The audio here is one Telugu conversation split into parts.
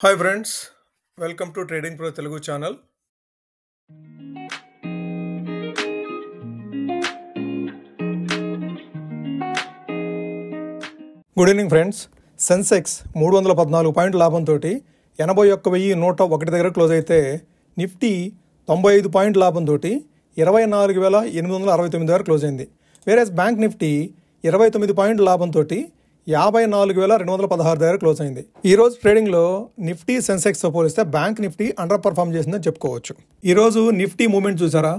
Hi friends, welcome to trading pro Telugu channel. Good evening friends. Sensex 314 పాయింట్ల లాభంతో 81,101 దగ్గర క్లోజ్ అయితే, నిఫ్టీ 95 పాయింట్ల లాభంతో 24,869 దగ్గర క్లోజ్ అయింది. వేరేస్ బ్యాంక్ నిఫ్టీ 29 పాయింట్ల లాభంతో 54,216 దగ్గర క్లోజ్ అయింది. ఈ రోజు ట్రేడింగ్లో నిఫ్టీ సెన్సెక్స్తో పోలిస్తే బ్యాంక్ నిఫ్టీ అండర్ పర్ఫామ్ చేసిందని చెప్పుకోవచ్చు. ఈరోజు నిఫ్టీ మూమెంట్ చూసారా?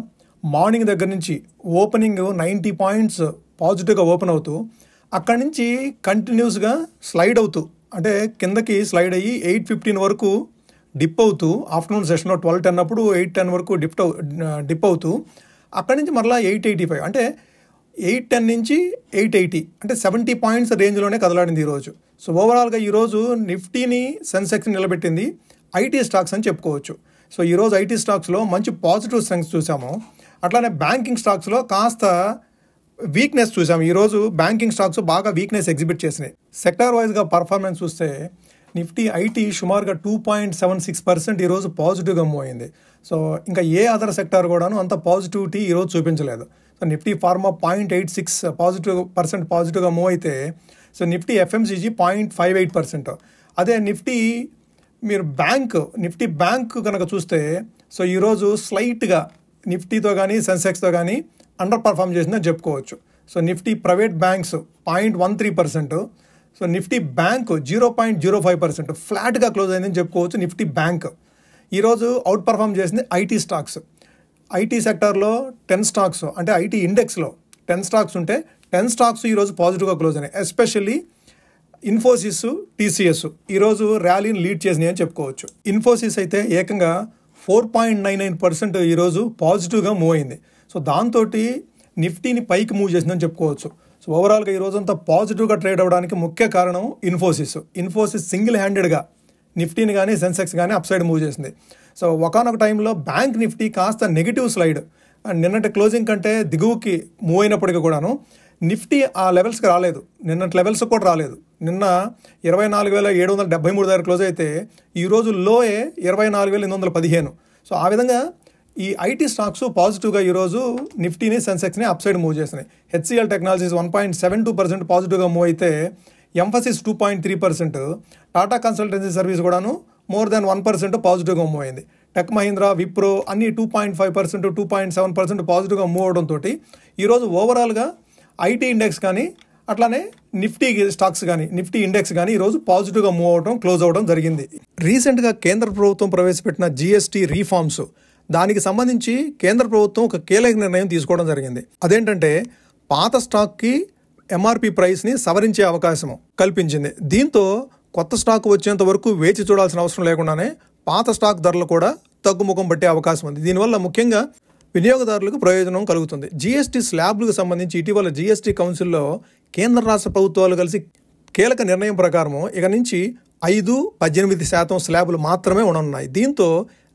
మార్నింగ్ దగ్గర నుంచి ఓపెనింగ్ 90 పాయింట్స్ పాజిటివ్గా ఓపెన్ అవుతూ అక్కడి నుంచి కంటిన్యూస్గా స్లైడ్ అవుతూ, అంటే కిందకి స్లైడ్ అయ్యి 8:15 వరకు డిప్ అవుతూ, ఆఫ్టర్నూన్ సెషన్లో 12:10 అప్పుడు 8:10 వరకు డిప్ అవుతూ అక్కడి నుంచి మరలా 885, అంటే 810 నుంచి 880, అంటే 70 పాయింట్స్ రేంజ్లోనే కదలాడింది ఈరోజు. సో ఓవరాల్గా ఈరోజు నిఫ్టీని సెన్సెక్స్ని నిలబెట్టింది ఐటీ స్టాక్స్ అని చెప్పుకోవచ్చు. సో ఈరోజు ఐటీ స్టాక్స్లో మంచి పాజిటివ్ స్ట్రెంగ్స్ చూసాము. అట్లానే బ్యాంకింగ్ స్టాక్స్లో కాస్త వీక్నెస్ చూసాము. ఈరోజు బ్యాంకింగ్ స్టాక్స్ బాగా వీక్నెస్ ఎగ్జిబిట్ చేసినాయి. సెక్టార్ వైజ్గా పర్ఫార్మెన్స్ చూస్తే నిఫ్టీ ఐటీ సుమారుగా 2.76% ఈరోజు పాజిటివ్గా మూవ్ అయింది. సో ఇంకా ఏ అదర్ సెక్టార్ కూడాను అంత పాజిటివిటీ ఈరోజు చూపించలేదు. సో నిఫ్టీ ఫార్మా 0.86% పాజిటివ్గా మూవ్ అయితే, సో నిఫ్టీ ఎఫ్ఎంసీజీ 0.58%. అదే నిఫ్టీ బ్యాంక్ కనుక చూస్తే, సో ఈరోజు స్లైట్గా నిఫ్టీతో కానీ సెన్సెక్స్తో కానీ అండర్ పర్ఫామ్ చేసిందని చెప్పుకోవచ్చు. So Nifty private banks 0.13%, so Nifty bank 0.05% ఫ్లాట్గా క్లోజ్ అయిందని చెప్పుకోవచ్చు. నిఫ్టీ బ్యాంక్ ఈరోజు అవుట్ పర్ఫామ్ చేసింది ఐటీ స్టాక్స్. ఐటీ సెక్టార్లో 10 స్టాక్స్, అంటే ఐటీ ఇండెక్స్లో 10 స్టాక్స్ ఉంటే 10 స్టాక్స్ ఈరోజు పాజిటివ్గా క్లోజ్ అయినాయి. ఎస్పెషల్లీ ఇన్ఫోసిస్, టీసీఎస్ ఈరోజు ర్యాలీని లీడ్ చేసినాయి అని చెప్పుకోవచ్చు. ఇన్ఫోసిస్ అయితే ఏకంగా 4.99% ఈరోజు పాజిటివ్గా మూవ్ అయింది. సో దాంతో నిఫ్టీని పైకి మూవ్ చేసిందని చెప్పుకోవచ్చు. సో ఓవరాల్గా ఈరోజు అంతా పాజిటివ్గా ట్రేడ్ అవ్వడానికి ముఖ్య కారణం ఇన్ఫోసిస్ సింగిల్ హ్యాండెడ్గా నిఫ్టీని కానీ సెన్సెక్స్ కానీ అప్ సైడ్ మూవ్ చేసింది. సో ఒకానొక టైంలో బ్యాంక్ నిఫ్టీ కాస్త నెగిటివ్ స్లైడ్, నిన్నటి క్లోజింగ్ కంటే దిగువకి మూవ్ అయినప్పటికీ కూడాను నిఫ్టీ ఆ లెవెల్స్కి రాలేదు. నిన్నటి లెవెల్స్ కూడా రాలేదు. నిన్న 24,773 దగ్గర క్లోజ్ అయితే ఈరోజు లోయే 24,815. సో ఆ విధంగా ఈ ఐటీ స్టాక్స్ పాజిటివ్గా ఈరోజు నిఫ్టీని సెన్సెక్స్ని అప్ సైడ్ మూవ్ చేసినాయి. హెచ్సిఎల్ టెక్నాలజీస్ 1.72% పాజిటివ్గా మూవ్ అయితే, ఎంఫసిస్ 2.3%, టాటా కన్సల్టెన్సీ సర్వీస్ కూడాను మోర్ దాన్ 1% పాజిటివ్గా మూవ్ అయింది. టెక్ మహీంద్రా, విప్రో అన్ని 2.5%, 2.7% పాజిటివ్గా మూవ్ అవడంతో ఈరోజు ఓవరాల్గా ఐటీ ఇండెక్స్ కానీ అట్లానే నిఫ్టీ స్టాక్స్ కానీ నిఫ్టీ ఇండెక్స్ కానీ ఈరోజు పాజిటివ్గా మూవ్ అవడం, క్లోజ్ అవ్వడం జరిగింది. రీసెంట్గా కేంద్ర ప్రభుత్వం ప్రవేశపెట్టిన జిఎస్టీ రీఫార్మ్స్, దానికి సంబంధించి కేంద్ర ప్రభుత్వం ఒక కీలక నిర్ణయం తీసుకోవడం జరిగింది. అదేంటంటే పాత స్టాక్కి ఎంఆర్పి ప్రైస్ని సవరించే అవకాశం కల్పించింది. దీంతో కొత్త స్టాక్ వచ్చేంత వరకు వేచి చూడాల్సిన అవసరం లేకుండానే పాత స్టాక్ ధరలు కూడా తగ్గుముఖం పట్టే అవకాశం ఉంది. దీనివల్ల ముఖ్యంగా వినియోగదారులకు ప్రయోజనం కలుగుతుంది. జిఎస్టీ స్లాబ్లకు సంబంధించి ఇటీవల జిఎస్టీ కౌన్సిల్లో కేంద్ర రాష్ట్ర ప్రభుత్వాలు కలిసి కీలక నిర్ణయం ప్రకారం ఇక నుంచి 5-18% స్లాబులు మాత్రమే ఉండనున్నాయి. దీంతో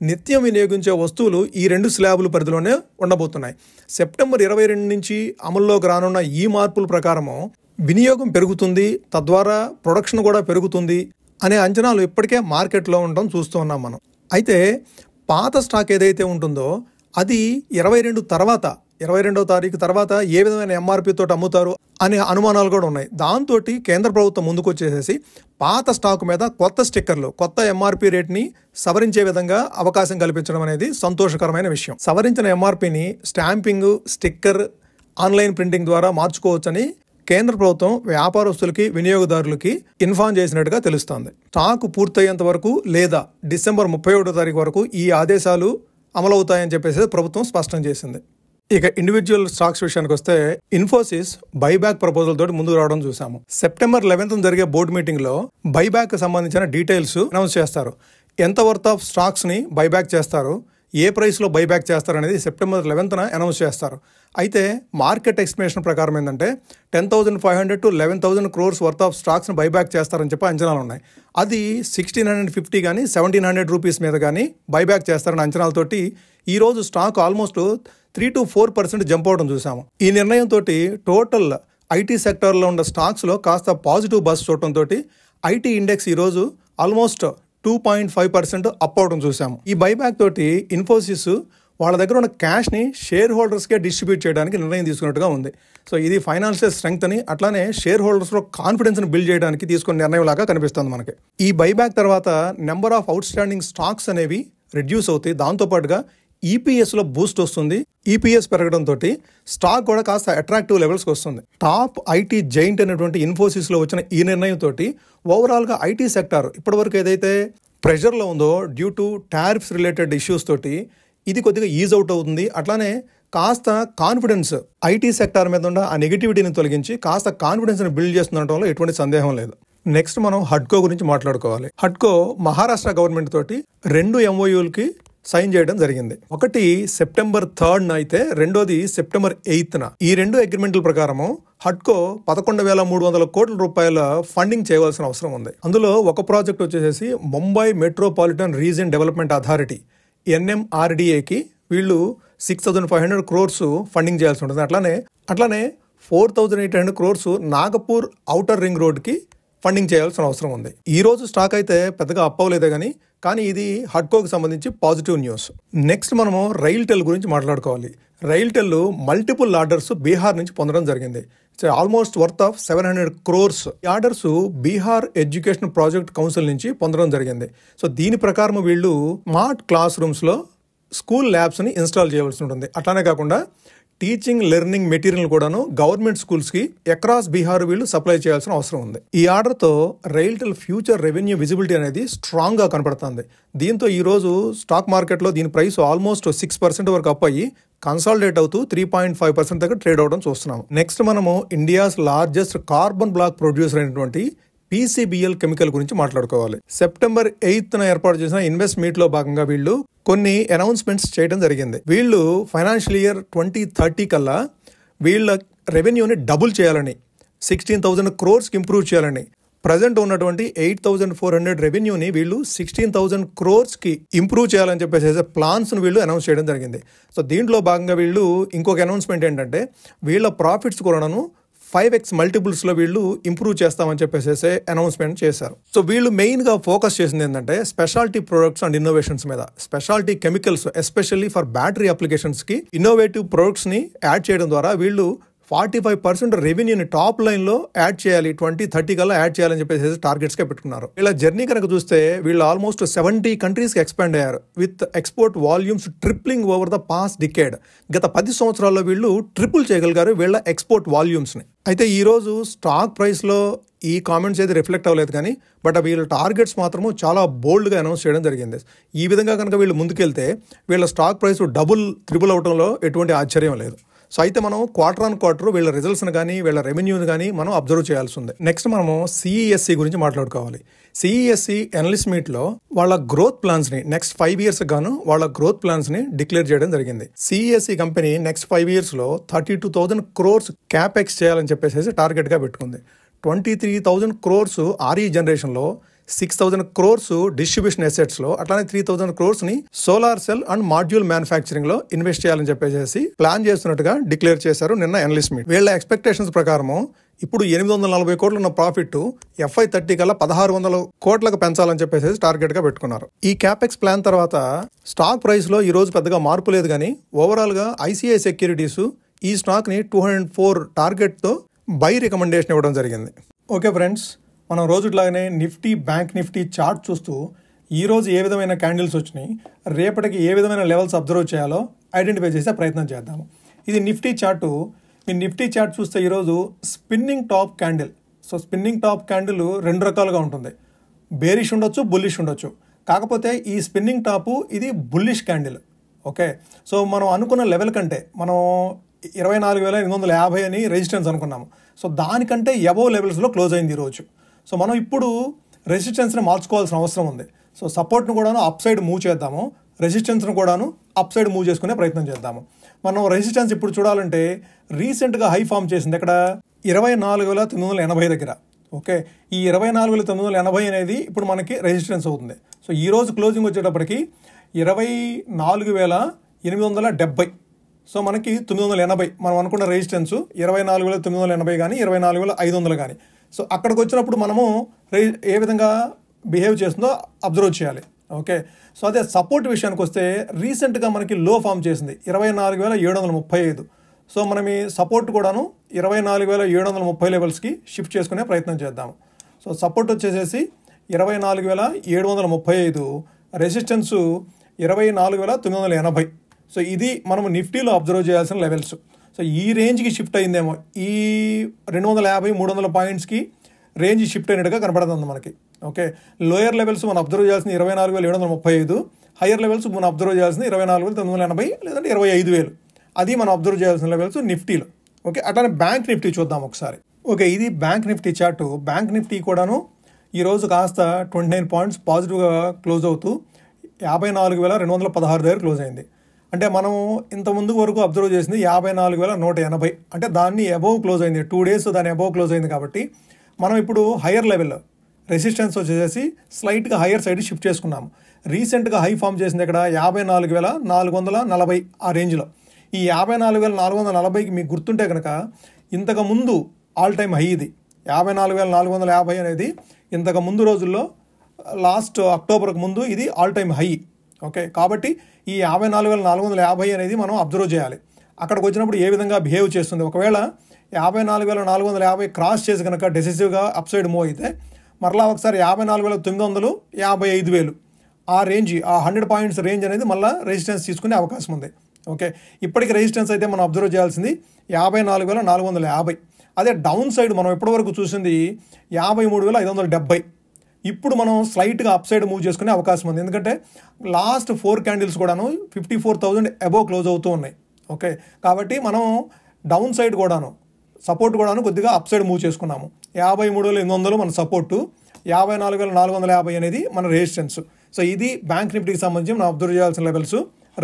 నిత్యం వినియోగించే వస్తువులు ఈ 2 స్లాబుల పరిధిలోనే ఉండబోతున్నాయి. సెప్టెంబర్ 22 నుంచి అమల్లోకి రానున్న ఈ మార్పుల ప్రకారము వినియోగం పెరుగుతుంది, తద్వారా ప్రొడక్షన్ కూడా పెరుగుతుంది అనే అంచనాలు ఇప్పటికే మార్కెట్లో ఉండడం చూస్తూ ఉన్నాం మనం. అయితే పాత స్టాక్ ఏదైతే ఉంటుందో అది 22వ తారీఖు తర్వాత ఏ విధమైన ఎంఆర్పి తోటి అమ్ముతారు అనే అనుమానాలు కూడా ఉన్నాయి. దాంతో కేంద్ర ప్రభుత్వం ముందుకు వచ్చేసేసి పాత స్టాక్ మీద కొత్త స్టిక్కర్లు, కొత్త ఎంఆర్పి రేట్ని సవరించే విధంగా అవకాశం కల్పించడం అనేది సంతోషకరమైన విషయం. సవరించిన ఎంఆర్పిని స్టాంపింగ్, స్టిక్కర్, ఆన్లైన్ ప్రింటింగ్ ద్వారా మార్చుకోవచ్చని కేంద్ర ప్రభుత్వం వ్యాపారస్తులకి, వినియోగదారులకి ఇన్ఫార్మ్ చేసినట్టుగా తెలుస్తోంది. స్టాక్ పూర్తయ్యేంత వరకు లేదా డిసెంబర్ 31వ తారీఖు వరకు ఈ ఆదేశాలు అమలవుతాయని చెప్పేసి ప్రభుత్వం స్పష్టం చేసింది. ఇక ఇండివిజువల్ స్టాక్స్ విషయానికి వస్తే, ఇన్ఫోసిస్ బైబ్యాక్ ప్రపోజల్ తోటి ముందుకు రావడం చూసాము. సెప్టెంబర్ 11న జరిగే బోర్డు మీటింగ్ లో బైబ్యాక్ సంబంధించిన డీటెయిల్స్ అనౌన్స్ చేస్తారు. ఎంత వర్త్ ఆఫ్ స్టాక్స్ ని బైబ్యాక్ చేస్తారు, ఏ ప్రైస్లో బైబ్యాక్ చేస్తారు అనేది సెప్టెంబర్ 11న అనౌన్స్ చేస్తారు. అయితే మార్కెట్ ఎస్టిమేషన్ ప్రకారం ఏంటంటే 10,500 to 11,000 crores వర్త్ ఆఫ్ స్టాక్స్ని బైబ్యాక్ చేస్తారని చెప్పి అంచనాలు ఉన్నాయి. అది 1,650 కానీ 1,700 రూపీస్ మీద కానీ బైబ్యాక్ చేస్తారని అంచనాలతోటి ఈరోజు స్టాక్ ఆల్మోస్ట్ 3 to 4% జంప్ అవడం చూసాము. ఈ నిర్ణయంతో టోటల్ ఐటీ సెక్టార్లో ఉన్న స్టాక్స్లో కాస్త పాజిటివ్ బస్ చూడటంతో ఐటీ ఇండెక్స్ ఈరోజు ఆల్మోస్ట్ 2.5% అప్ అవడం చూసాము. ఈ బైబ్యాక్ తోటి ఇన్ఫోసిస్ వాళ్ళ దగ్గర ఉన్న క్యాష్ని షేర్ హోల్డర్స్కే డిస్ట్రిబ్యూట్ చేయడానికి నిర్ణయం తీసుకున్నట్టుగా ఉంది. సో ఇది ఫైనాన్షియల్ స్ట్రెంగ్త్ అని, అట్లానే షేర్ హోల్డర్స్లో కాన్ఫిడెన్స్ని బిల్డ్ చేయడానికి తీసుకున్న నిర్ణయం లాగా కనిపిస్తుంది మనకి. ఈ బైబ్యాక్ తర్వాత number of out standing stocks అనేవి రిడ్యూస్ అవుతాయి. దాంతోపాటుగా ఈపీఎస్లో బూస్ట్ వస్తుంది. ఈపీఎస్ పెరగడంతో స్టాక్ కూడా కాస్త అట్రాక్టివ్ లెవెల్స్కి వస్తుంది. టాప్ ఐటీ జైంట్ అనేటువంటి ఇన్ఫోసిస్లో వచ్చిన ఈ నిర్ణయంతో ఓవరాల్గా ఐటీ సెక్టార్ ఇప్పటివరకు ఏదైతే ప్రెషర్లో ఉందో due to tariffs related issues తోటి ఇది కొద్దిగా ఈజ్ అవుట్ అవుతుంది. అట్లానే కాస్త కాన్ఫిడెన్స్ ఐటీ సెక్టార్ మీద ఉన్న ఆ నెగిటివిటీని తొలగించి కాస్త కాన్ఫిడెన్స్ని బిల్డ్ చేస్తుండటంలో ఎటువంటి సందేహం లేదు. నెక్స్ట్ మనం హడ్కో గురించి మాట్లాడుకోవాలి. హడ్కో మహారాష్ట్ర గవర్నమెంట్ తోటి 2 MOUలకి సైన్ చేయడం జరిగింది. ఒకటి September 3rd అయితే రెండోది September 8th. ఈ 2 అగ్రిమెంట్ల ప్రకారము హడ్కో 11,300 కోట్ల రూపాయల ఫండింగ్ చేయవలసిన అవసరం ఉంది. అందులో ఒక ప్రాజెక్ట్ వచ్చేసి Mumbai metropolitan region development authority NMRDAకి వీళ్ళు 6,500 crores ఫండింగ్ చేయాల్సి ఉంటుంది. అట్లానే 4,800 crores నాగపూర్ ఔటర్ రింగ్ రోడ్కి ఫండింగ్ చేయాల్సిన అవసరం ఉంది. ఈ రోజు స్టాక్ అయితే పెద్దగా అప్ అవ్వలేదే కానీ ఇది హడ్కోకి సంబంధించి పాజిటివ్ న్యూస్. నెక్స్ట్ మనము రైల్టెల్ గురించి మాట్లాడుకోవాలి. రైల్టెల్ మల్టిపుల్ ఆర్డర్స్ బీహార్ నుంచి పొందడం జరిగింది. It's almost worth of 700 crores. ఈ orders Bihar education project council నుంచి పొందడం జరిగింది. సో దీని ప్రకారం వీళ్ళు స్మార్ట్ క్లాస్ రూమ్స్లో స్కూల్ ల్యాబ్స్ని ఇన్స్టాల్ చేయవలసి ఉంటుంది. అట్లానే కాకుండా టీచింగ్ లెర్నింగ్ మెటీరియల్ కూడాను గవర్నమెంట్ స్కూల్స్కి అక్రాస్ బీహార్ వీళ్ళు సప్లై చేయాల్సిన అవసరం ఉంది. ఈ ఆర్డర్తో రైల్టెల్ ఫ్యూచర్ రెవెన్యూ విజిబిలిటీ అనేది స్ట్రాంగ్గా కనపడుతుంది. దీంతో ఈరోజు స్టాక్ మార్కెట్లో దీని ప్రైస్ ఆల్మోస్ట్ 6% వరకు అప్ అయ్యి కన్సాలిడేట్ అవుతూ 3.5% దగ్గర ట్రేడ్ అవడం చూస్తున్నాము. నెక్స్ట్ మనము India's largest carbon black producer అయినటువంటి PCBL కెమికల్ గురించి మాట్లాడుకోవాలి. September 8th ఏర్పాటు చేసిన ఇన్వెస్ట్ మీట్ లో భాగంగా వీళ్ళు కొన్ని అనౌన్స్మెంట్స్ చేయడం జరిగింది. వీళ్ళు ఫైనాన్షియల్ ఇయర్ 2030 కల్లా వీళ్ళ రెవెన్యూని డబుల్ చేయాలని, 16,000 crores ఇంప్రూవ్ చేయాలని, ప్రజెంట్ ఉన్నటువంటి 8,400 రెవెన్యూని వీళ్ళు 16,000 crores ఇంప్రూవ్ చేయాలని చెప్పేసి ప్లాన్స్ను వీళ్ళు అనౌన్స్ చేయడం జరిగింది. సో దీంట్లో భాగంగా వీళ్ళు ఇంకొక అనౌన్స్మెంట్ ఏంటంటే వీళ్ళ ప్రాఫిట్స్ కూడాను 5x మల్టిపుల్స్లో వీళ్ళు ఇంప్రూవ్ చేస్తామని చెప్పేసి అనౌన్స్మెంట్ చేశారు. సో వీళ్ళు మెయిన్గా ఫోకస్ చేసింది ఏంటంటే స్పెషాలిటీ ప్రొడక్ట్స్ అండ్ ఇన్నోవేషన్స్ మీద. Speciality chemicals especially for battery అప్లికేషన్స్కి ఇన్నోవేటివ్ ప్రొడక్ట్స్ని యాడ్ చేయడం ద్వారా వీళ్ళు 45% రెవెన్యూని టాప్ లైన్లో యాడ్ చేయాలి, 2030 కల్లా యాడ్ చేయాలని చెప్పేసి టార్గెట్స్గా పెట్టుకున్నారు. వీళ్ళ జర్నీ కనుక చూస్తే వీళ్ళు ఆల్మోస్ట్ 70 కంట్రీస్కి ఎక్స్పాండ్ అయ్యారు with export volumes tripling over the past decade. గత 10 సంవత్సరాల్లో వీళ్ళు ట్రిపుల్ చేయగలిగారు వీళ్ళ ఎక్స్పోర్ట్ వాల్యూమ్స్ని. అయితే ఈరోజు స్టాక్ ప్రైస్లో ఈ కామెంట్స్ అయితే రిఫ్లెక్ట్ అవ్వలేదు కానీ బట్ వీళ్ళ టార్గెట్స్ మాత్రము చాలా బోల్డ్గా అనౌన్స్ చేయడం జరిగింది. ఈ విధంగా కనుక వీళ్ళు ముందుకెళ్తే వీళ్ళ స్టాక్ ప్రైస్ ట్రిపుల్ అవడంలో ఎటువంటి ఆశ్చర్యం లేదు. సో అయితే మనం క్వార్టర్ వీళ్ళ రిజల్ట్స్ని కానీ వీళ్ళ రెవెన్యూని కానీ మనం అబ్జర్వ్ చేయాల్సి ఉంది. నెక్స్ట్ మనము CESC గురించి మాట్లాడుకోవాలి. CESC అనలిస్ట్ మీట్లో వాళ్ళ గ్రోత్ ప్లాన్స్ని నెక్స్ట్ 5 years గాను వాళ్ళ గ్రోత్ ప్లాన్స్ని డిక్లేర్ చేయడం జరిగింది. CESC company next 5 yearsలో 32,000 crores capex చేయాలని చెప్పేసి టార్గెట్గా పెట్టుకుంది. 23,000 crores RE జనరేషన్లో, 6,000 crores డిస్ట్రిబ్యూషన్ అసెట్స్లో, అట్లానే 3,000 crores solar cell and module manufacturing లో ఇన్వెస్ట్ చేయాలని చెప్పేసి ప్లాన్ చేస్తున్నట్టుగా డిక్లేర్ చేశారు నిన్న అనలిస్ట్ మీట్. వీళ్ళ ఎక్స్పెక్టేషన్స్ ప్రకారము ఇప్పుడు 840 కోట్లు ఉన్న ప్రాఫిట్ FY30 కల్లా 1,600 కోట్లకు పెంచాలని చెప్పేసి టార్గెట్ గా పెట్టుకున్నారు. ఈ క్యాపెక్స్ ప్లాన్ తర్వాత స్టాక్ ప్రైస్ లో ఈ రోజు పెద్దగా మార్పు లేదు కానీ ఓవరాల్ గా ICICI సెక్యూరిటీస్ ఈ స్టాక్ ని 204 టార్గెట్ తో బై రికమెండేషన్ ఇవ్వడం జరిగింది. ఓకే ఫ్రెండ్స్, మనం రోజుట్లాగానే బ్యాంక్ నిఫ్టీ చార్ట్ చూస్తూ ఈరోజు ఏ విధమైన క్యాండిల్స్ వచ్చినాయి, రేపటికి ఏ విధమైన లెవెల్స్ అబ్జర్వ్ చేయాలో ఐడెంటిఫై చేసే ప్రయత్నం చేద్దాము. ఇది నిఫ్టీ చార్టు. మీ నిఫ్టీ చార్ట్ చూస్తే ఈరోజు spinning top candle. So spinning top candle 2 రకాలుగా ఉంటుంది. బేరిష్ ఉండొచ్చు, బుల్లిష్ ఉండొచ్చు. కాకపోతే ఈ స్పిన్నింగ్ టాపు ఇది బుల్లిష్ క్యాండిల్. ఓకే, సో మనం అనుకున్న లెవెల్ కంటే మనం 24,850 అని రెసిస్టెన్స్ అనుకున్నాము. సో దానికంటే అబోవ్ లెవెల్స్లో క్లోజ్ అయింది ఈరోజు. సో మనం ఇప్పుడు రెసిస్టెన్స్ని మార్చుకోవాల్సిన అవసరం ఉంది. సో సపోర్ట్ను కూడాను అప్ సైడ్ మూవ్ చేద్దాము, రెసిస్టెన్స్ను కూడాను అప్ సైడ్ మూవ్ చేసుకునే ప్రయత్నం చేద్దాము. మనం రెసిస్టెన్స్ ఇప్పుడు చూడాలంటే రీసెంట్గా హై ఫామ్ చేసింది ఎక్కడ, 24,980 దగ్గర. ఓకే, ఈ 24,980 అనేది ఇప్పుడు మనకి రెసిస్టెన్స్ అవుతుంది. సో ఈరోజు క్లోజింగ్ వచ్చేటప్పటికి 24,870. సో మనకి 980 మనం అనుకున్న రెసిస్టెన్స్ 24,980 కానీ 24,500 కానీ. సో అక్కడికి వచ్చినప్పుడు మనము ఏ విధంగా బిహేవ్ చేస్తుందో అబ్జర్వ్ చేయాలి. ఓకే, సో అదే సపోర్ట్ విషయానికి వస్తే రీసెంట్గా మనకి లో ఫామ్ చేసింది 24,735. సో మనం ఈ సపోర్ట్ కూడాను 24,730 లెవెల్స్కి షిఫ్ట్ చేసుకునే ప్రయత్నం చేద్దాము. సో సపోర్ట్ వచ్చేసేసి 24,735, రెసిస్టెన్స్ 24,980. సో ఇది మనం నిఫ్టీలో అబ్జర్వ్ చేయాల్సిన లెవెల్స్. సో ఈ రేంజ్కి షిఫ్ట్ అయిందేమో, ఈ 250-300 పాయింట్స్కి రేంజ్ షిఫ్ట్ అయినట్టుగా కనపడుతుంది మనకి. ఓకే, లోయర్ లెవెల్స్ మనం అబ్జర్వ్ చేయాల్సిన 24,735, హయ్యర్ లెవెల్స్ మనం అబ్జర్వ్ చేయాల్సిన 24,980 లేదంటే 25,000. అది మనం అబ్జర్వ్ చేయాల్సిన లెవెల్స్ నిఫ్టీలో. ఓకే, అట్లానే బ్యాంక్ నిఫ్టీ చూద్దాం ఒకసారి. ఓకే, ఇది bank Nifty chart. Bank Nifty కూడాను ఈరోజు కాస్త 29 పాయింట్స్ పాజిటివ్గా క్లోజ్ అవుతూ 54,216 దగ్గర క్లోజ్ అయింది. అంటే మనం ఇంత ముందు వరకు అబ్జర్వ్ చేసింది 54,180, అంటే దాన్ని అబోవ్ క్లోజ్ అయింది. 2 days దాన్ని అబోవ్ క్లోజ్ అయింది. కాబట్టి మనం ఇప్పుడు హయ్యర్ లెవెల్లో రెసిస్టెన్స్ వచ్చేసి స్లైట్గా హయ్యర్ సైడ్ షిఫ్ట్ చేసుకున్నాము. రీసెంట్గా హై ఫామ్ చేసింది ఇక్కడ 54,440 ఆ రేంజ్లో. ఈ 54,440కి మీకు గుర్తుంటే కనుక ఇంతకు ముందు ఆల్ టైమ్ హై ఇది 54,450 అనేది. ఇంతకు ముందు రోజుల్లో లాస్ట్ అక్టోబర్కి ముందు ఇది ఆల్ టైమ్ హై. ఓకే, కాబట్టి ఈ 54,450 అనేది మనం అబ్జర్వ్ చేయాలి. అక్కడికి వచ్చినప్పుడు ఏ విధంగా బిహేవ్ చేస్తుంది. ఒకవేళ 54,450 క్రాస్ చేసి కనుక డెసిసివ్గా అప్ సైడ్ మూవ్ అయితే మరలా ఒకసారి 54,900, 55,000 ఆ రేంజ్, ఆ 100 పాయింట్స్ రేంజ్ అనేది మళ్ళీ రెసిస్టెన్స్ తీసుకునే అవకాశం ఉంది. ఓకే, ఇప్పటికి రెసిస్టెన్స్ అయితే మనం అబ్జర్వ్ చేయాల్సింది 54,450. అదే డౌన్ సైడ్ మనం ఇప్పటివరకు చూసింది 53,570. ఇప్పుడు మనం స్లైట్గా అప్ సైడ్ మూవ్ చేసుకునే అవకాశం ఉంది. ఎందుకంటే లాస్ట్ 4 క్యాండిల్స్ కూడాను 54,000 అబోవ్ క్లోజ్ అవుతూ ఉన్నాయి. ఓకే, కాబట్టి మనం డౌన్ సైడ్ కూడాను సపోర్ట్ కూడాను కొద్దిగా అప్ సైడ్ మూవ్ చేసుకున్నాము. 53,800 మన సపోర్టు, 54,450 అనేది మన రెసిస్టెన్స్. సో ఇది బ్యాంక్ నిఫ్టీకి సంబంధించి మనం అబ్జర్వ్ చేయాల్సిన లెవెల్స్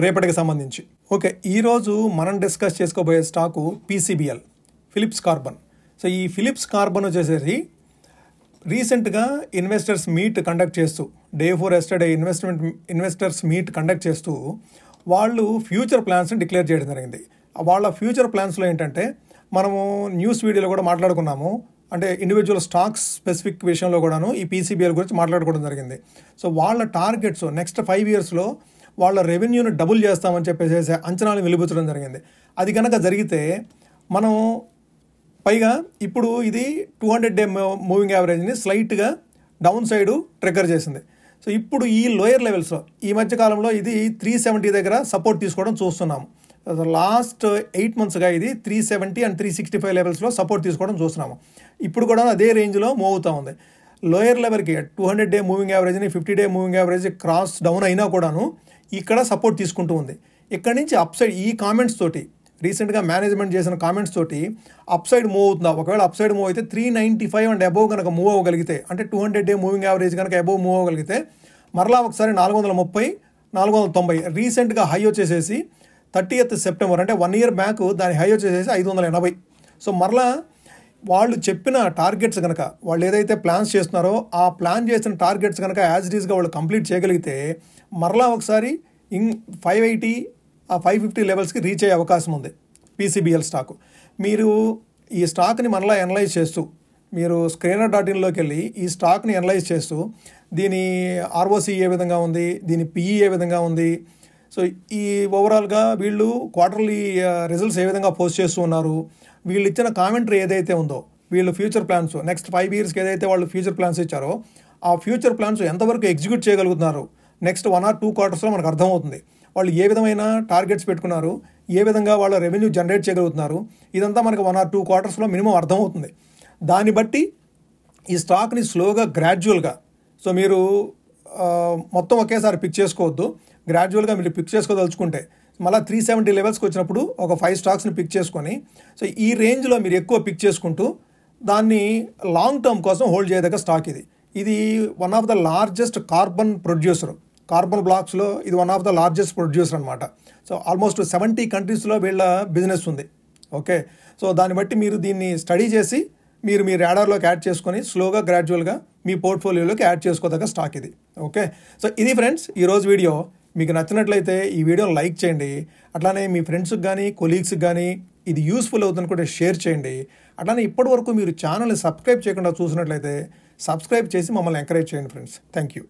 రేపటికి సంబంధించి. ఓకే, ఈరోజు మనం డిస్కస్ చేసుకోబోయే stock PCBL, Phillips Carbon. So ఈ ఫిలిప్స్ కార్బన్ వచ్చేసరికి రీసెంట్గా ఇన్వెస్టర్స్ మీట్ కండక్ట్ చేస్తూ, day 4 yesterday investors meet conduct చేస్తూ వాళ్ళు ఫ్యూచర్ ప్లాన్స్ని డిక్లేర్ చేయడం జరిగింది. వాళ్ళ ఫ్యూచర్ ప్లాన్స్లో ఏంటంటే మనము న్యూస్ వీడియోలో కూడా మాట్లాడుకున్నాము. అంటే ఇండివిజువల్ స్టాక్స్ స్పెసిఫిక్ విషయంలో కూడాను ఈ PCBL గురించి మాట్లాడుకోవడం జరిగింది. సో వాళ్ళ టార్గెట్స్ నెక్స్ట్ 5 yearsలో వాళ్ళ రెవెన్యూని డబుల్ చేస్తామని చెప్పేసి అంచనాలు వెలిబుచ్చడం జరిగింది. అది కనుక జరిగితే మనం పైగా ఇప్పుడు ఇది 200-day మూవింగ్ యావరేజ్ని స్లైట్గా డౌన్ సైడ్ ట్రిగ్గర్ చేసింది. సో ఇప్పుడు ఈ లోయర్ లెవెల్స్లో ఈ మధ్య కాలంలో ఇది 370 దగ్గర సపోర్ట్ తీసుకోవడం చూస్తున్నాము. లాస్ట్ 8 monthsగా ఇది 370 and 365 లెవెల్స్లో సపోర్ట్ తీసుకోవడం చూస్తున్నాము. ఇప్పుడు కూడా అదే రేంజ్లో మూవ్ అవుతూ ఉంది. లోయర్ లెవెల్కి 200-day మూవింగ్ యావరేజ్ని 50-day moving average cross down అయినా కూడాను ఇక్కడ సపోర్ట్ తీసుకుంటూ ఉంది. ఇక్కడ నుంచి అప్ సైడ్ ఈ కామెంట్స్ తోటి, రీసెంట్గా మేనేజ్మెంట్ చేసిన కామెంట్స్ తోటి అప్ సైడ్ మూవ్ అవుతుందా, ఒకవేళ అప్ సైడ్ మూవ్ అయితే 395 and అబోవ్ కనుక మూవ్ అవ్వగలిగితే, అంటే 200-day మూవింగ్ యావరేజ్ కనుక అబోవ్ మూవ్ అవ్వగలిగితే మరలా ఒకసారి 430, 490 రీసెంట్గా హై వచ్చేసేసి 30th September, అంటే 1 year బ్యాక్ దాని హై వచ్చేసేసి 580. సో మరలా వాళ్ళు చెప్పిన టార్గెట్స్ కనుక వాళ్ళు ఏదైతే ప్లాన్స్ చేస్తున్నారో ఆ ప్లాన్ చేసిన టార్గెట్స్ కనుక యాజ్ ఇట్ ఈస్గా వాళ్ళు కంప్లీట్ చేయగలిగితే మరలా ఒకసారి 580, 550 లెవెల్స్కి రీచ్ అయ్యే అవకాశం ఉంది PCBL స్టాకు. మీరు ఈ స్టాక్ని మరలా అనలైజ్ చేస్తూ, మీరు screener.inలోకి వెళ్ళి ఈ స్టాక్ని అనలైజ్ చేస్తూ దీని ROC ఏ విధంగా ఉంది, దీని PE ఏ విధంగా ఉంది, సో ఈ ఓవరాల్గా వీళ్ళు క్వార్టర్లీ రిజల్ట్స్ ఏ విధంగా పోస్ట్ చేస్తూ ఉన్నారు, వీళ్ళు ఇచ్చిన కామెంటరీ ఏదైతే ఉందో, వీళ్ళు ఫ్యూచర్ ప్లాన్స్ నెక్స్ట్ 5 yearsకి ఏదైతే వాళ్ళు ఫ్యూచర్ ప్లాన్స్ ఇచ్చారో ఆ ఫ్యూచర్ ప్లాన్స్ ఎంతవరకు ఎగ్జిక్యూట్ చేయగలుగుతున్నారు నెక్స్ట్ 1 or 2 quartersలో మనకు అర్థమవుతుంది. వాళ్ళు ఏ విధమైన టార్గెట్స్ పెట్టుకున్నారు, ఏ విధంగా వాళ్ళ రెవెన్యూ జనరేట్ చేయగలుగుతున్నారు, ఇదంతా మనకు 1 or 2 quartersలో మినిమం అర్థమవుతుంది. దాన్ని బట్టి ఈ స్టాక్ని స్లోగా గ్రాడ్యువల్గా, సో మీరు మొత్తం ఒకేసారి పిక్ చేసుకోవద్దు, గ్రాడ్యువల్గా మీరు పిక్ చేసుకోదలుచుకుంటే మళ్ళీ 370 లెవెల్స్కి వచ్చినప్పుడు ఒక 5 స్టాక్స్ని పిక్ చేసుకొని, సో ఈ రేంజ్లో మీరు ఎక్కువ పిక్ చేసుకుంటూ దాన్ని లాంగ్ టర్మ్ కోసం హోల్డ్ చేయదగ్గ స్టాక్ ఇది. ఇది one of the largest carbon producer, carbon బ్లాక్స్లో ఇది one of the largest producer అనమాట. సో ఆల్మోస్ట్ 70 కంట్రీస్లో వీళ్ళ బిజినెస్ ఉంది. ఓకే, సో దాన్ని బట్టి మీరు దీన్ని స్టడీ చేసి మీరు మీ రాడార్లోకి యాడ్ చేసుకొని స్లోగా గ్రాడ్యువల్గా మీ పోర్ట్ఫోలియోలోకి యాడ్ చేసుకోదగ్గ స్టాక్ ఇది. ఓకే, సో ఇది ఫ్రెండ్స్ ఈరోజు వీడియో. మీకు నచ్చినట్లయితే ఈ వీడియోని లైక్ చేయండి, అట్లానే మీ ఫ్రెండ్స్కి కానీ కొలీగ్స్కి కానీ ఇది యూస్ఫుల్ అవుతుందనుకుంటే షేర్ చేయండి. అట్లానే ఇప్పటివరకు మీరు ఛానల్ని సబ్స్క్రైబ్ చేయకుండా చూసినట్లయితే సబ్స్క్రైబ్ చేసి మమ్మల్ని ఎంకరేజ్ చేయండి ఫ్రెండ్స్. Thank you.